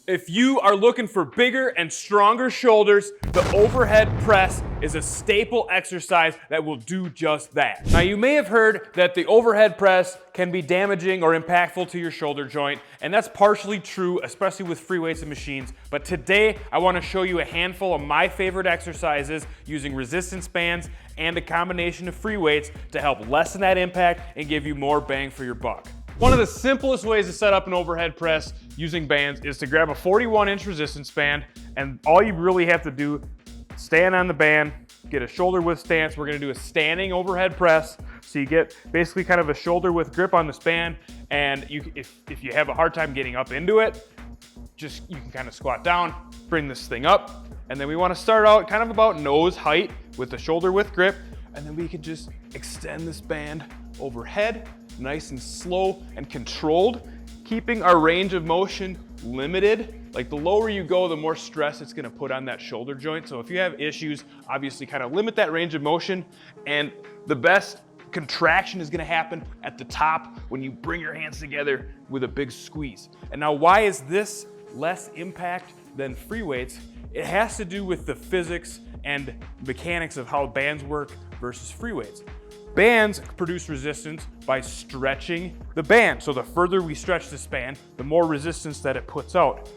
If you are looking for bigger and stronger shoulders, the overhead press is a staple exercise that will do just that. Now, you may have heard that the overhead press can be damaging or impactful to your shoulder joint, and that's partially true, especially with free weights and machines. But today, I want to show you a handful of my favorite exercises using resistance bands and a combination of free weights to help lessen that impact and give you more bang for your buck. One of the simplest ways to set up an overhead press using bands is to grab a 41-inch resistance band, and all you really have to do, stand on the band, get a shoulder width stance. We're gonna do a standing overhead press, so you get basically kind of a shoulder width grip on this band, and if you have a hard time getting up into it, you can kind of squat down, bring this thing up, and then we wanna start out kind of about nose height with the shoulder width grip, and then we can just extend this band overhead, nice and slow and controlled, keeping our range of motion limited. Like the lower you go, the more stress it's gonna put on that shoulder joint. So if you have issues, obviously kind of limit that range of motion, and the best contraction is gonna happen at the top when you bring your hands together with a big squeeze. And now, why is this less impact than free weights? It has to do with the physics and mechanics of how bands work versus free weights. Bands produce resistance by stretching the band. So the further we stretch this band, the more resistance that it puts out.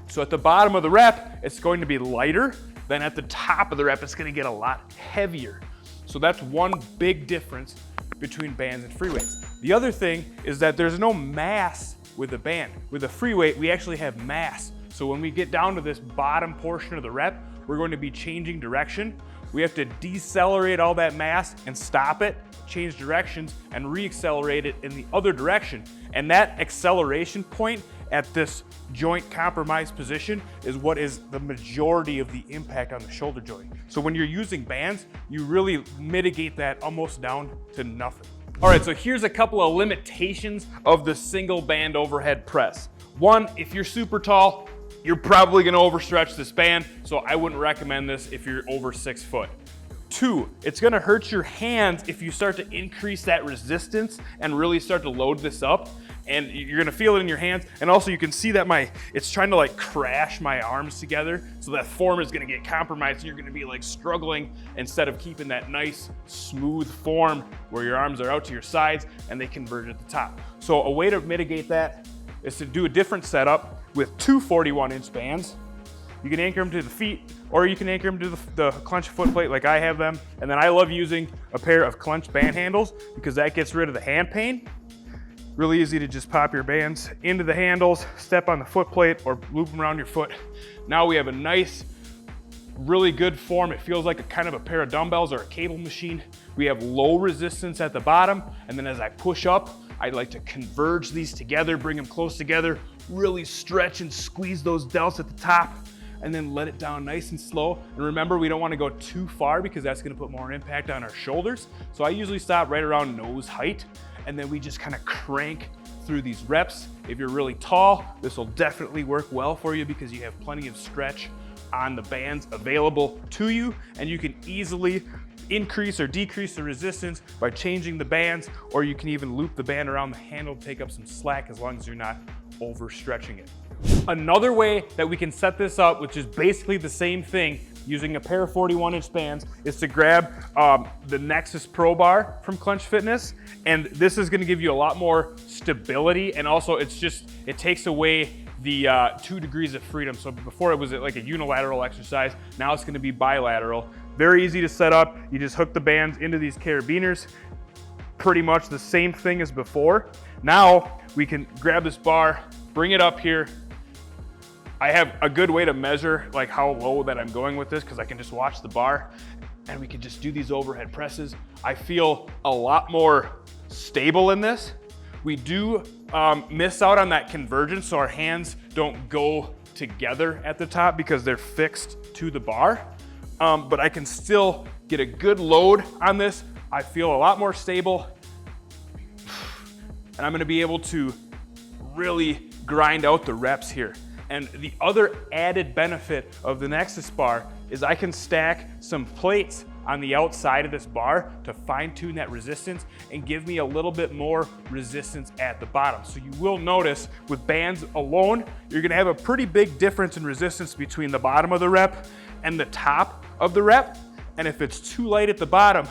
So at the bottom of the rep, it's going to be lighter. Then at the top of the rep, it's going to get a lot heavier. So that's one big difference between bands and free weights. The other thing is that there's no mass with a band. With a free weight, we actually have mass. So when we get down to this bottom portion of the rep, we're going to be changing direction. We have to decelerate all that mass and stop it, change directions, and re-accelerate it in the other direction. And that acceleration point at this joint compromised position is what is the majority of the impact on the shoulder joint. So when you're using bands, you really mitigate that almost down to nothing. All right, so here's a couple of limitations of the single band overhead press. One, if you're super tall, you're probably gonna overstretch this band, so I wouldn't recommend this if you're over 6 foot. Two, it's gonna hurt your hands if you start to increase that resistance and really start to load this up, and you're gonna feel it in your hands. And also you can see that it's trying to like crash my arms together, so that form is gonna get compromised, and you're gonna be like struggling instead of keeping that nice smooth form where your arms are out to your sides and they converge at the top. So a way to mitigate that is to do a different setup with two 41-inch bands. You can anchor them to the feet, or you can anchor them to the Clench foot plate like I have them. And then I love using a pair of Clench band handles because that gets rid of the hand pain. Really easy to just pop your bands into the handles, step on the foot plate, or loop them around your foot. Now we have a nice, really good form. It feels like a kind of a pair of dumbbells or a cable machine. We have low resistance at the bottom, and then as I push up, I like to converge these together, bring them close together, really stretch and squeeze those delts at the top, and then let it down nice and slow. And remember, we don't want to go too far because that's going to put more impact on our shoulders. So I usually stop right around nose height, and then we just kind of crank through these reps. If you're really tall, this will definitely work well for you because you have plenty of stretch on the bands available to you, and you can easily increase or decrease the resistance by changing the bands, or you can even loop the band around the handle to take up some slack as long as you're not overstretching it. Another way that we can set this up, which is basically the same thing using a pair of 41-inch bands, is to grab the Nexus Pro Bar from Clench Fitness, and this is going to give you a lot more stability, and also it takes away the 2 degrees of freedom. So before it was like a unilateral exercise, now it's going to be bilateral. Very easy to set up. You just hook the bands into these carabiners. Pretty much the same thing as before. Now we can grab this bar, bring it up here. I have a good way to measure like how low that I'm going with this because I can just watch the bar, and we can just do these overhead presses. I feel a lot more stable in this. We do miss out on that convergence, so our hands don't go together at the top because they're fixed to the bar. But I can still get a good load on this. I feel a lot more stable, and I'm gonna be able to really grind out the reps here. And the other added benefit of the Nexus bar is I can stack some plates on the outside of this bar to fine tune that resistance and give me a little bit more resistance at the bottom. So you will notice with bands alone, you're gonna have a pretty big difference in resistance between the bottom of the rep and the top of the rep. And if it's too light at the bottom,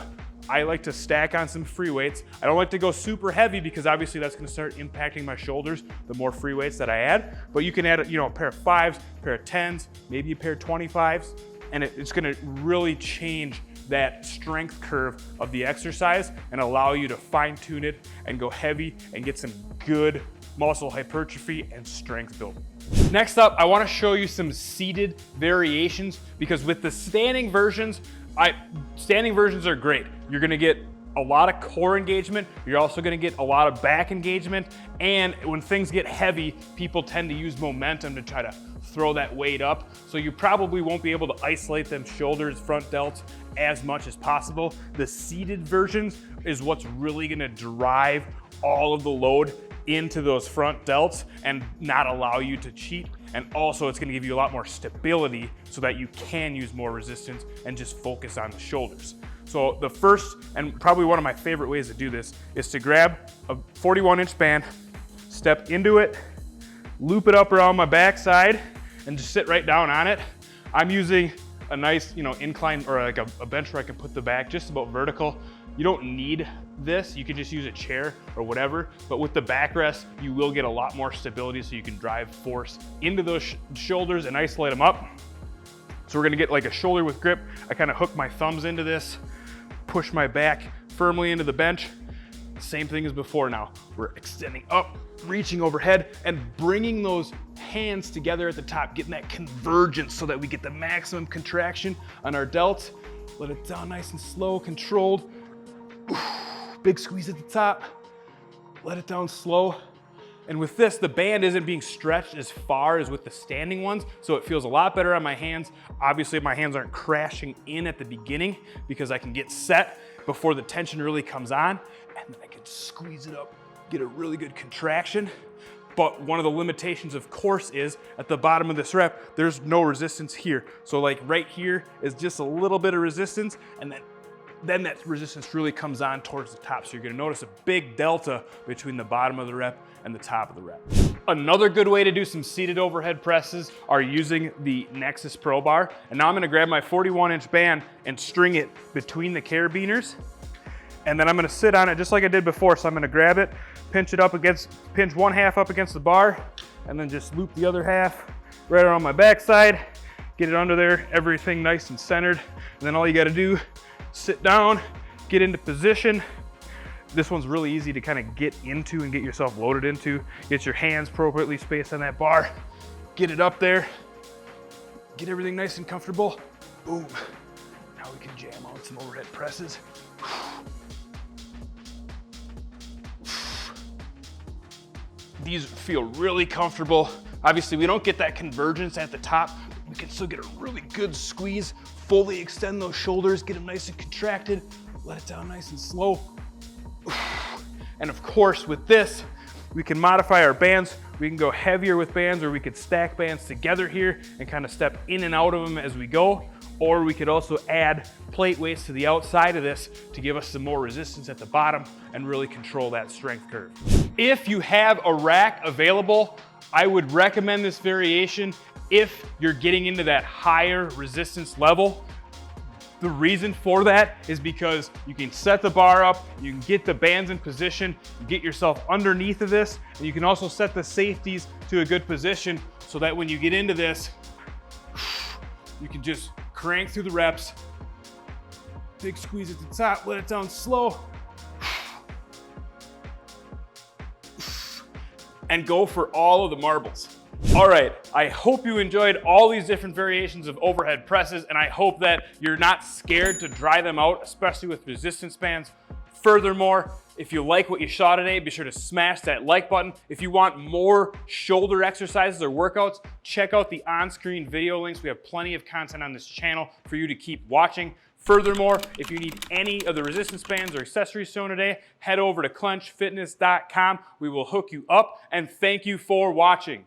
I like to stack on some free weights. I don't like to go super heavy because obviously that's gonna start impacting my shoulders the more free weights that I add. But you can add a pair of 5s, a pair of 10s, maybe a pair of 25s, and it's gonna really change that strength curve of the exercise and allow you to fine tune it and go heavy and get some good muscle hypertrophy and strength building. Next up, I wanna show you some seated variations because with the standing versions are great. You're gonna get a lot of core engagement. You're also gonna get a lot of back engagement. And when things get heavy, people tend to use momentum to try to throw that weight up. So you probably won't be able to isolate them shoulders, front delts as much as possible. The seated versions is what's really gonna drive all of the load into those front delts and not allow you to cheat. And also it's gonna give you a lot more stability so that you can use more resistance and just focus on the shoulders. So the first, and probably one of my favorite ways to do this, is to grab a 41-inch band, step into it, loop it up around my backside, and just sit right down on it. I'm using a nice, incline or like a bench where I can put the back just about vertical. You don't need this, you can just use a chair or whatever, but with the backrest, you will get a lot more stability so you can drive force into those shoulders and isolate them up. So we're gonna get like a shoulder with grip. I kind of hook my thumbs into this, push my back firmly into the bench. Same thing as before now. We're extending up, reaching overhead, and bringing those hands together at the top, getting that convergence so that we get the maximum contraction on our delts. Let it down nice and slow, controlled. Big squeeze at the top, let it down slow. And with this, the band isn't being stretched as far as with the standing ones, so it feels a lot better on my hands. Obviously, my hands aren't crashing in at the beginning because I can get set before the tension really comes on, and then I can squeeze it up, get a really good contraction. But one of the limitations, of course, is at the bottom of this rep, there's no resistance here. So like right here is just a little bit of resistance, and then that resistance really comes on towards the top. So you're gonna notice a big delta between the bottom of the rep and the top of the rep. Another good way to do some seated overhead presses are using the Nexus Pro Bar. And now I'm gonna grab my 41-inch band and string it between the carabiners. And then I'm gonna sit on it just like I did before. So I'm gonna grab it, pinch one half up against the bar, and then just loop the other half right around my backside, get it under there, everything nice and centered. And then all you gotta do, sit down, get into position. This one's really easy to kind of get into and get yourself loaded into. Get your hands appropriately spaced on that bar. Get it up there. Get everything nice and comfortable. Boom. Now we can jam out some overhead presses. These feel really comfortable. Obviously, we don't get that convergence at the top. We can still get a really good squeeze, fully extend those shoulders, get them nice and contracted, let it down nice and slow. And of course, with this, we can modify our bands. We can go heavier with bands, or we could stack bands together here and kind of step in and out of them as we go. Or we could also add plate weights to the outside of this to give us some more resistance at the bottom and really control that strength curve. If you have a rack available, I would recommend this variation if you're getting into that higher resistance level. The reason for that is because you can set the bar up, you can get the bands in position, you get yourself underneath of this, and you can also set the safeties to a good position so that when you get into this, you can just crank through the reps, big squeeze at the top, let it down slow, and go for all of the marbles. All right, I hope you enjoyed all these different variations of overhead presses, and I hope that you're not scared to try them out, especially with resistance bands. Furthermore, if you like what you saw today, be sure to smash that like button. If you want more shoulder exercises or workouts, check out the on-screen video links. We have plenty of content on this channel for you to keep watching. Furthermore, if you need any of the resistance bands or accessories shown today, head over to clenchfitness.com. We will hook you up, and thank you for watching.